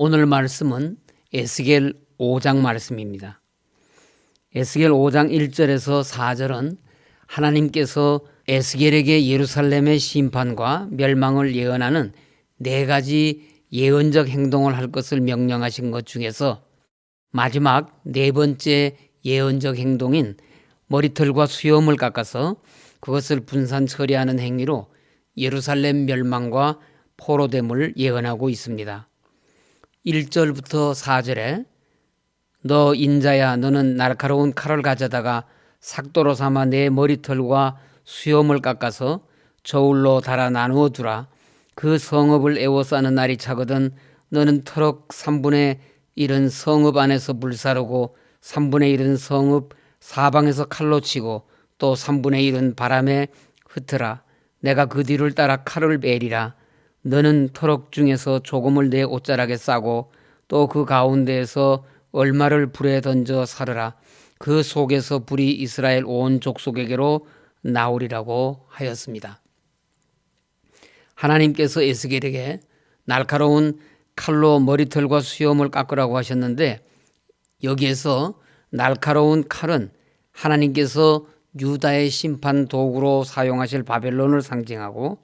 오늘 말씀은 에스겔 5장 말씀입니다. 에스겔 5장 1절에서 4절은 하나님께서 에스겔에게 예루살렘의 심판과 멸망을 예언하는 4가지 예언적 행동을 할 것을 명령하신 것 중에서 마지막 4번째 예언적 행동인 머리털과 수염을 깎아서 그것을 분산 처리하는 행위로 예루살렘 멸망과 포로됨을 예언하고 있습니다. 1절부터 4절에 너 인자야 너는 날카로운 칼을 가져다가 삭도로 삼아 내 머리털과 수염을 깎아서 저울로 달아 나누어 두라. 그 성읍을 에워싸는 날이 차거든 너는 터럭 3분의 1은 성읍 안에서 불사르고 3분의 1은 성읍 사방에서 칼로 치고 또 3분의 1은 바람에 흩으라. 내가 그 뒤를 따라 칼을 베리라. 너는 터럭 중에서 조금을 내 옷자락에 싸고 또 그 가운데에서 얼마를 불에 던져 사르라. 그 속에서 불이 이스라엘 온 족속에게로 나오리라고 하였습니다. 하나님께서 에스겔에게 날카로운 칼로 머리털과 수염을 깎으라고 하셨는데 여기에서 날카로운 칼은 하나님께서 유다의 심판 도구로 사용하실 바벨론을 상징하고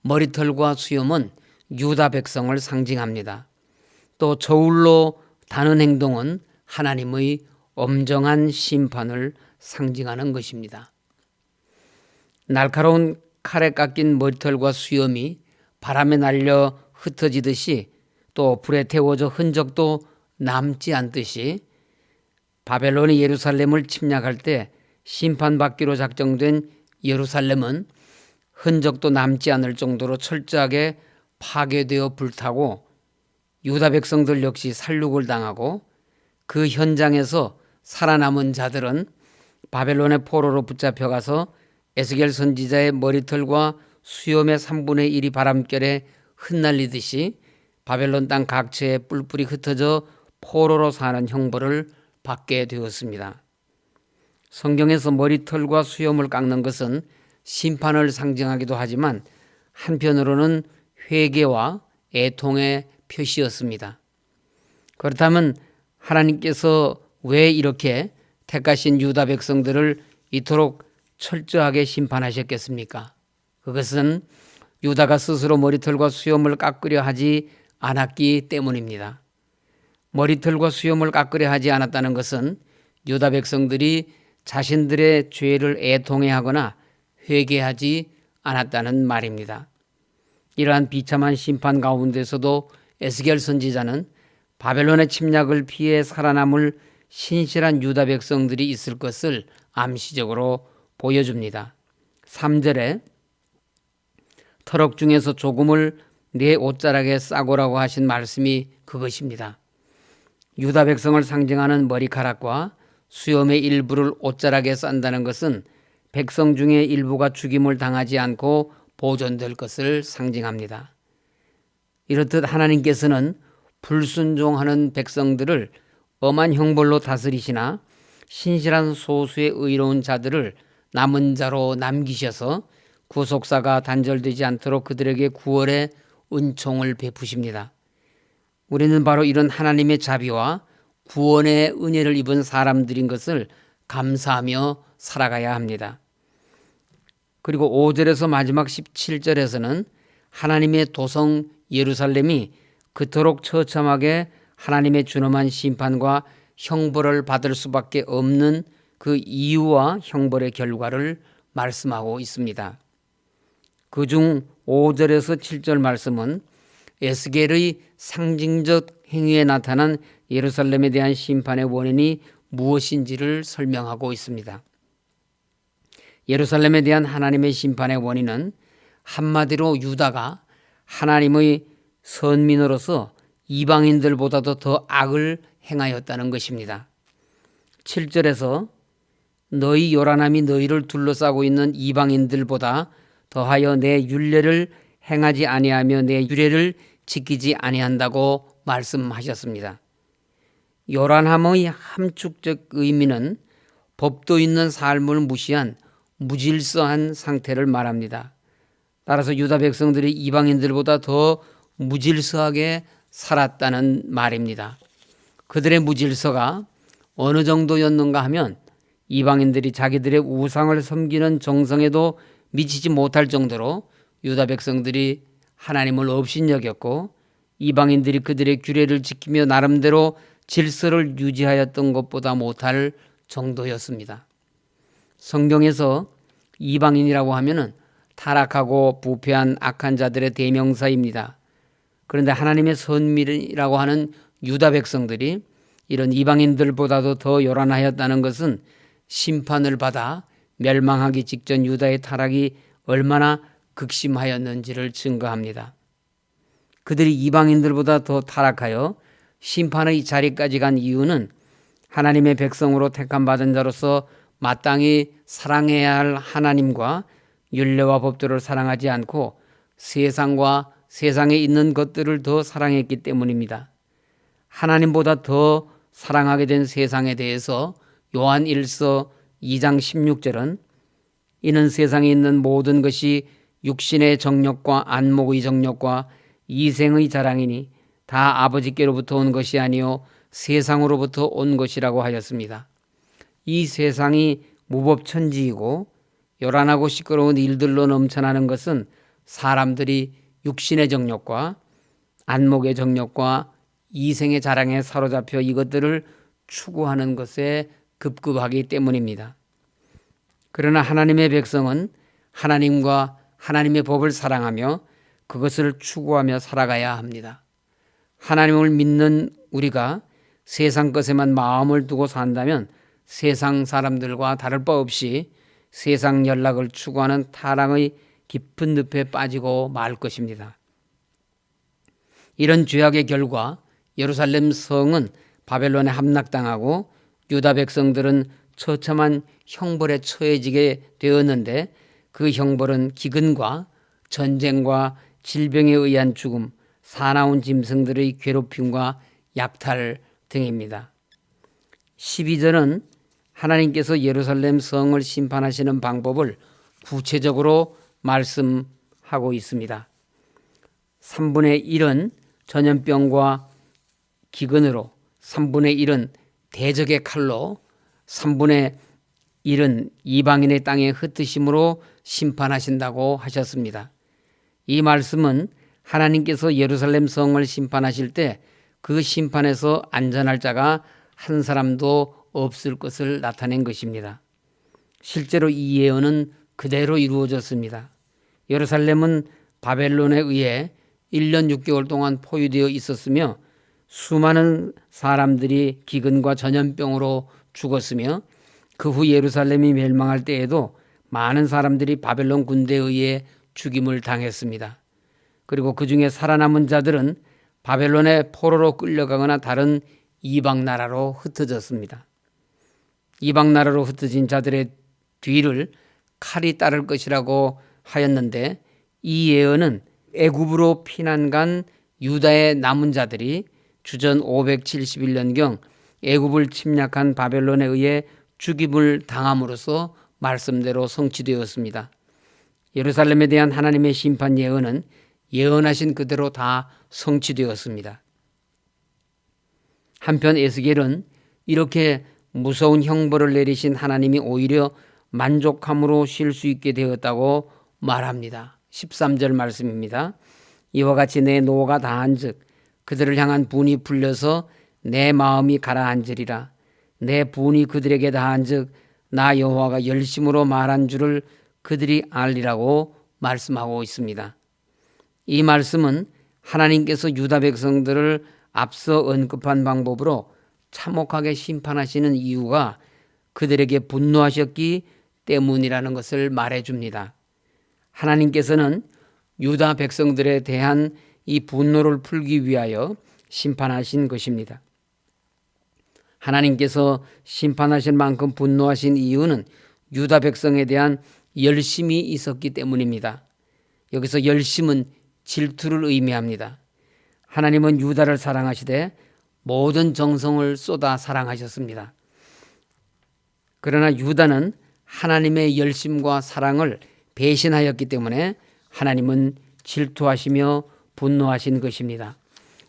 머리털과 수염은 유다 백성을 상징합니다. 또 저울로 다는 행동은 하나님의 엄정한 심판을 상징하는 것입니다. 날카로운 칼에 깎인 머리털과 수염이 바람에 날려 흩어지듯이 또 불에 태워져 흔적도 남지 않듯이 바벨론이 예루살렘을 침략할 때 심판받기로 작정된 예루살렘은 흔적도 남지 않을 정도로 철저하게 파괴되어 불타고 유다 백성들 역시 살육을 당하고 그 현장에서 살아남은 자들은 바벨론의 포로로 붙잡혀가서 에스겔 선지자의 머리털과 수염의 3분의 1이 바람결에 흩날리듯이 바벨론 땅 각처에 뿔뿔이 흩어져 포로로 사는 형벌을 받게 되었습니다. 성경에서 머리털과 수염을 깎는 것은 심판을 상징하기도 하지만 한편으로는 회개와 애통의 표시였습니다. 그렇다면 하나님께서 왜 이렇게 택하신 유다 백성들을 이토록 철저하게 심판하셨겠습니까? 그것은 유다가 스스로 머리털과 수염을 깎으려 하지 않았기 때문입니다. 머리털과 수염을 깎으려 하지 않았다는 것은 유다 백성들이 자신들의 죄를 애통해하거나 회개하지 않았다는 말입니다. 이러한 비참한 심판 가운데서도 에스겔 선지자는 바벨론의 침략을 피해 살아남을 신실한 유다 백성들이 있을 것을 암시적으로 보여줍니다. 3절에 터럭 중에서 조금을 내 옷자락에 싸고라고 하신 말씀이 그것입니다. 유다 백성을 상징하는 머리카락과 수염의 일부를 옷자락에 싼다는 것은 백성 중에 일부가 죽임을 당하지 않고 보존될 것을 상징합니다. 이렇듯 하나님께서는 불순종하는 백성들을 엄한 형벌로 다스리시나 신실한 소수의 의로운 자들을 남은 자로 남기셔서 구속사가 단절되지 않도록 그들에게 구원의 은총을 베푸십니다. 우리는 바로 이런 하나님의 자비와 구원의 은혜를 입은 사람들인 것을 감사하며 살아가야 합니다. 그리고 5절에서 마지막 17절에서는 하나님의 도성 예루살렘이 그토록 처참하게 하나님의 준엄한 심판과 형벌을 받을 수밖에 없는 그 이유와 형벌의 결과를 말씀하고 있습니다. 그중 5절에서 7절 말씀은 에스겔의 상징적 행위에 나타난 예루살렘에 대한 심판의 원인이 무엇인지를 설명하고 있습니다. 예루살렘에 대한 하나님의 심판의 원인은 한마디로 유다가 하나님의 선민으로서 이방인들보다도 더 악을 행하였다는 것입니다. 7절에서 너희 요란함이 너희를 둘러싸고 있는 이방인들보다 더하여 내 율례를 행하지 아니하며 내 규례를 지키지 아니한다고 말씀하셨습니다. 요란함의 함축적 의미는 법도 있는 삶을 무시한 무질서한 상태를 말합니다. 따라서 유다 백성들이 이방인들보다 더 무질서하게 살았다는 말입니다. 그들의 무질서가 어느 정도였는가 하면 이방인들이 자기들의 우상을 섬기는 정성에도 미치지 못할 정도로 유다 백성들이 하나님을 업신여겼고 이방인들이 그들의 규례를 지키며 나름대로 질서를 유지하였던 것보다 못할 정도였습니다. 성경에서 이방인이라고 하면은 타락하고 부패한 악한 자들의 대명사입니다. 그런데 하나님의 선민이라고 하는 유다 백성들이 이런 이방인들보다도 더 요란하였다는 것은 심판을 받아 멸망하기 직전 유다의 타락이 얼마나 극심하였는지를 증거합니다. 그들이 이방인들보다 더 타락하여 심판의 자리까지 간 이유는 하나님의 백성으로 택함받은 자로서 마땅히 사랑해야 할 하나님과 율례와 법도를 사랑하지 않고 세상과 세상에 있는 것들을 더 사랑했기 때문입니다. 하나님보다 더 사랑하게 된 세상에 대해서 요한 1서 2장 16절은 이는 세상에 있는 모든 것이 육신의 정욕과 안목의 정욕과 이생의 자랑이니 다 아버지께로부터 온 것이 아니요 세상으로부터 온 것이라고 하였습니다. 이 세상이 무법천지이고 요란하고 시끄러운 일들로 넘쳐나는 것은 사람들이 육신의 정욕과 안목의 정욕과 이생의 자랑에 사로잡혀 이것들을 추구하는 것에 급급하기 때문입니다. 그러나 하나님의 백성은 하나님과 하나님의 법을 사랑하며 그것을 추구하며 살아가야 합니다. 하나님을 믿는 우리가 세상 것에만 마음을 두고 산다면 세상 사람들과 다를 바 없이 세상 연락을 추구하는 타락의 깊은 늪에 빠지고 말 것입니다. 이런 죄악의 결과 예루살렘 성은 바벨론에 함락당하고 유다 백성들은 처참한 형벌에 처해지게 되었는데 그 형벌은 기근과 전쟁과 질병에 의한 죽음, 사나운 짐승들의 괴롭힘과 약탈 등입니다. 12절은 하나님께서 예루살렘 성을 심판하시는 방법을 구체적으로 말씀하고 있습니다. 3분의 1은 전염병과 기근으로, 3분의 1은 대적의 칼로, 3분의 1은 이방인의 땅에 흩으심으로 심판하신다고 하셨습니다. 이 말씀은 하나님께서 예루살렘 성을 심판하실 때 그 심판에서 안전할 자가 한 사람도 없을 것을 나타낸 것입니다. 실제로 이 예언은 그대로 이루어졌습니다. 예루살렘은 바벨론에 의해 1년 6개월 동안 포위되어 있었으며 수많은 사람들이 기근과 전염병으로 죽었으며 그 후 예루살렘이 멸망할 때에도 많은 사람들이 바벨론 군대에 의해 죽임을 당했습니다. 그리고 그 중에 살아남은 자들은 바벨론의 포로로 끌려가거나 다른 이방 나라로 흩어졌습니다. 이방 나라로 흩어진 자들의 뒤를 칼이 따를 것이라고 하였는데 이 예언은 애굽으로 피난 간 유다의 남은 자들이 주전 571년경 애굽을 침략한 바벨론에 의해 죽임을 당함으로써 말씀대로 성취되었습니다. 예루살렘에 대한 하나님의 심판 예언은 예언하신 그대로 다 성취되었습니다. 한편 에스겔은 이렇게 무서운 형벌을 내리신 하나님이 오히려 만족함으로 쉴 수 있게 되었다고 말합니다. 13절 말씀입니다. 이와 같이 내 노가 다한즉 그들을 향한 분이 풀려서 내 마음이 가라앉으리라. 내 분이 그들에게 다한즉 나 여호와가 열심으로 말한 줄을 그들이 알리라고 말씀하고 있습니다. 이 말씀은 하나님께서 유다 백성들을 앞서 언급한 방법으로 참혹하게 심판하시는 이유가 그들에게 분노하셨기 때문이라는 것을 말해줍니다. 하나님께서는 유다 백성들에 대한 이 분노를 풀기 위하여 심판하신 것입니다. 하나님께서 심판하실 만큼 분노하신 이유는 유다 백성에 대한 열심이 있었기 때문입니다. 여기서 열심은 질투를 의미합니다. 하나님은 유다를 사랑하시되 모든 정성을 쏟아 사랑하셨습니다. 그러나 유다는 하나님의 열심과 사랑을 배신하였기 때문에 하나님은 질투하시며 분노하신 것입니다.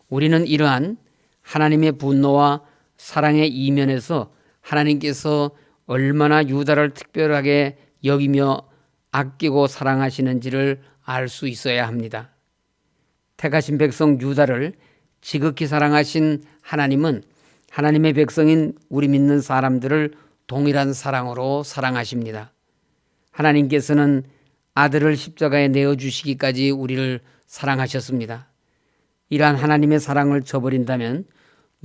우리는 이러한 하나님의 분노와 사랑의 이면에서 하나님께서 얼마나 유다를 특별하게 여기며 아끼고 사랑하시는지를 알 수 있어야 합니다. 택하신 백성 유다를 지극히 사랑하신 하나님은 하나님의 백성인 우리 믿는 사람들을 동일한 사랑으로 사랑하십니다. 하나님께서는 아들을 십자가에 내어주시기까지 우리를 사랑하셨습니다. 이러한 하나님의 사랑을 저버린다면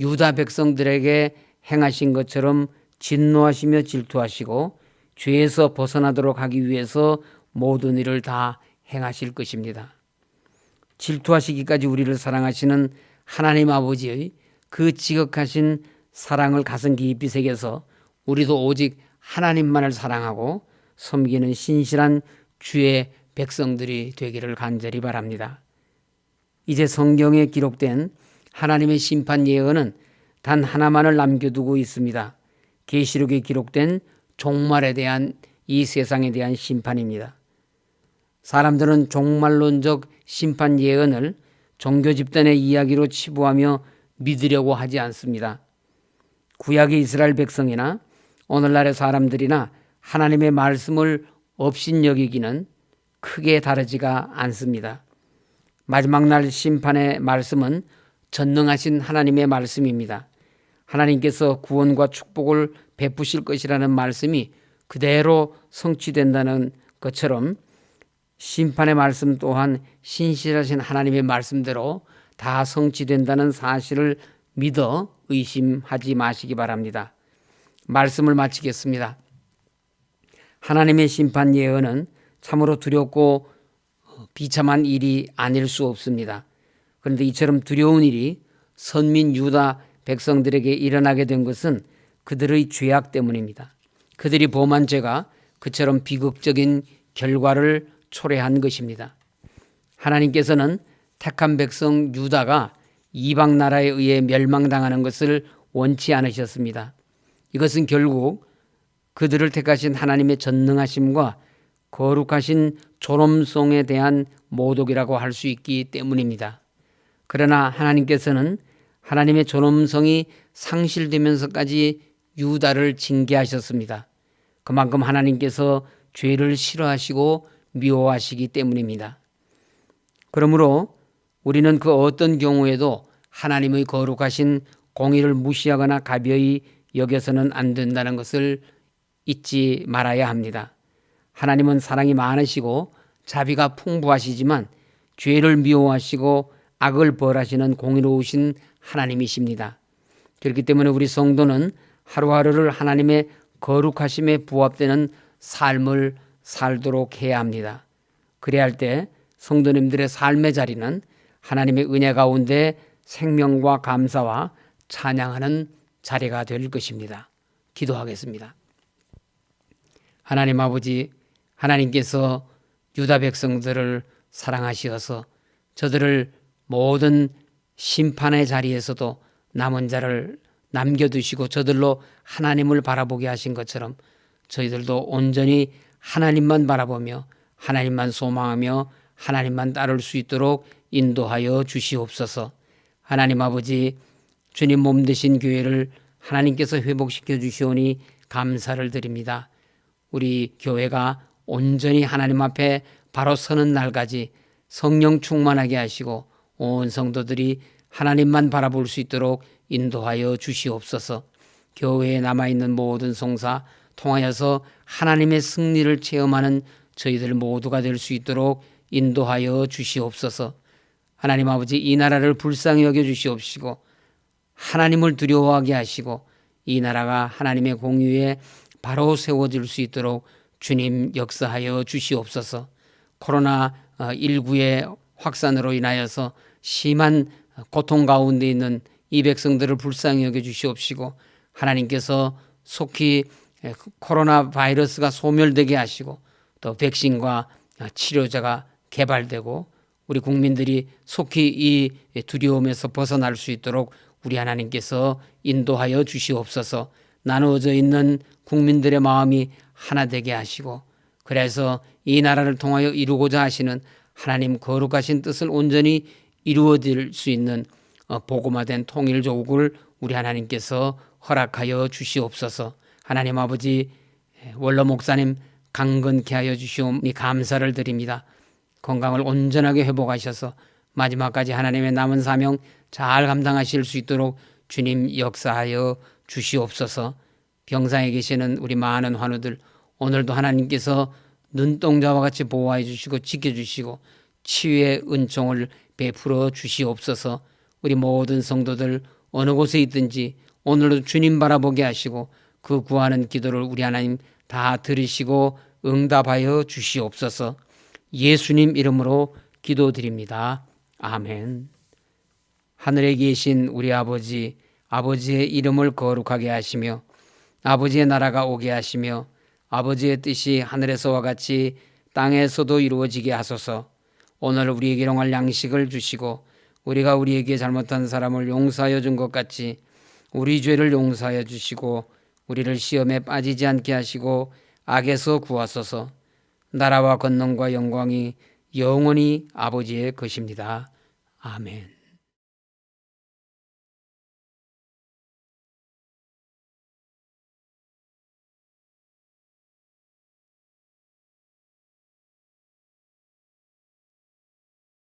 유다 백성들에게 행하신 것처럼 진노하시며 질투하시고 죄에서 벗어나도록 하기 위해서 모든 일을 다 행하실 것입니다. 질투하시기까지 우리를 사랑하시는 하나님 아버지의 그 지극하신 사랑을 가슴 깊이 새겨서 우리도 오직 하나님만을 사랑하고 섬기는 신실한 주의 백성들이 되기를 간절히 바랍니다. 이제 성경에 기록된 하나님의 심판 예언은 단 하나만을 남겨두고 있습니다. 계시록에 기록된 종말에 대한 이 세상에 대한 심판입니다. 사람들은 종말론적 심판 예언을 종교 집단의 이야기로 치부하며 믿으려고 하지 않습니다. 구약의 이스라엘 백성이나 오늘날의 사람들이나 하나님의 말씀을 업신여기기는 크게 다르지가 않습니다. 마지막 날 심판의 말씀은 전능하신 하나님의 말씀입니다. 하나님께서 구원과 축복을 베푸실 것이라는 말씀이 그대로 성취된다는 것처럼 심판의 말씀 또한 신실하신 하나님의 말씀대로 다 성취된다는 사실을 믿어 의심하지 마시기 바랍니다. 말씀을 마치겠습니다. 하나님의 심판 예언은 참으로 두렵고 비참한 일이 아닐 수 없습니다. 그런데 이처럼 두려운 일이 선민 유다 백성들에게 일어나게 된 것은 그들의 죄악 때문입니다. 그들이 범한 죄가 그처럼 비극적인 결과를 초래한 것입니다. 하나님께서는 택한 백성 유다가 이방 나라에 의해 멸망당하는 것을 원치 않으셨습니다. 이것은 결국 그들을 택하신 하나님의 전능하심과 거룩하신 존엄성에 대한 모독이라고 할 수 있기 때문입니다. 그러나 하나님께서는 하나님의 존엄성이 상실되면서까지 유다를 징계하셨습니다. 그만큼 하나님께서 죄를 싫어하시고 미워하시기 때문입니다. 그러므로 우리는 그 어떤 경우에도 하나님의 거룩하신 공의를 무시하거나 가벼이 여겨서는 안 된다는 것을 잊지 말아야 합니다. 하나님은 사랑이 많으시고 자비가 풍부하시지만 죄를 미워하시고 악을 벌하시는 공의로우신 하나님이십니다. 그렇기 때문에 우리 성도는 하루하루를 하나님의 거룩하심에 부합되는 삶을 살도록 해야 합니다. 그래야 할 때 성도님들의 삶의 자리는 하나님의 은혜 가운데 생명과 감사와 찬양하는 자리가 될 것입니다. 기도하겠습니다. 하나님 아버지, 하나님께서 유다 백성들을 사랑하시어서 저들을 모든 심판의 자리에서도 남은 자를 남겨두시고 저들로 하나님을 바라보게 하신 것처럼 저희들도 온전히 하나님만 바라보며 하나님만 소망하며 하나님만 따를 수 있도록 인도하여 주시옵소서. 하나님 아버지, 주님 몸 되신 교회를 하나님께서 회복시켜 주시오니 감사를 드립니다. 우리 교회가 온전히 하나님 앞에 바로 서는 날까지 성령 충만하게 하시고 온 성도들이 하나님만 바라볼 수 있도록 인도하여 주시옵소서. 교회에 남아있는 모든 성사 통하여서 하나님의 승리를 체험하는 저희들 모두가 될 수 있도록 인도하여 주시옵소서. 하나님 아버지, 이 나라를 불쌍히 여겨 주시옵시고 하나님을 두려워하게 하시고 이 나라가 하나님의 공의에 바로 세워질 수 있도록 주님 역사하여 주시옵소서. 코로나19의 확산으로 인하여서 심한 고통 가운데 있는 이 백성들을 불쌍히 여겨 주시옵시고 하나님께서 속히 코로나 바이러스가 소멸되게 하시고 또 백신과 치료제가 개발되고 우리 국민들이 속히 이 두려움에서 벗어날 수 있도록 우리 하나님께서 인도하여 주시옵소서. 나누어져 있는 국민들의 마음이 하나 되게 하시고 그래서 이 나라를 통하여 이루고자 하시는 하나님 거룩하신 뜻을 온전히 이루어질 수 있는 복음화된 통일조국을 우리 하나님께서 허락하여 주시옵소서. 하나님 아버지, 원로 목사님 강건케 하여 주시오니 감사를 드립니다. 건강을 온전하게 회복하셔서 마지막까지 하나님의 남은 사명 잘 감당하실 수 있도록 주님 역사하여 주시옵소서. 병상에 계시는 우리 많은 환우들 오늘도 하나님께서 눈동자와 같이 보호해 주시고 지켜주시고 치유의 은총을 베풀어 주시옵소서. 우리 모든 성도들 어느 곳에 있든지 오늘도 주님 바라보게 하시고 그 구하는 기도를 우리 하나님 다 들으시고 응답하여 주시옵소서. 예수님 이름으로 기도드립니다. 아멘. 하늘에 계신 우리 아버지, 아버지의 이름을 거룩하게 하시며 아버지의 나라가 오게 하시며 아버지의 뜻이 하늘에서와 같이 땅에서도 이루어지게 하소서. 오늘 우리에게 일용할 양식을 주시고 우리가 우리에게 잘못한 사람을 용서하여 준 것 같이 우리 죄를 용서하여 주시고 우리를 시험에 빠지지 않게 하시고 악에서 구하소서. 나라와 권능과 영광이 영원히 아버지의 것입니다. 아멘.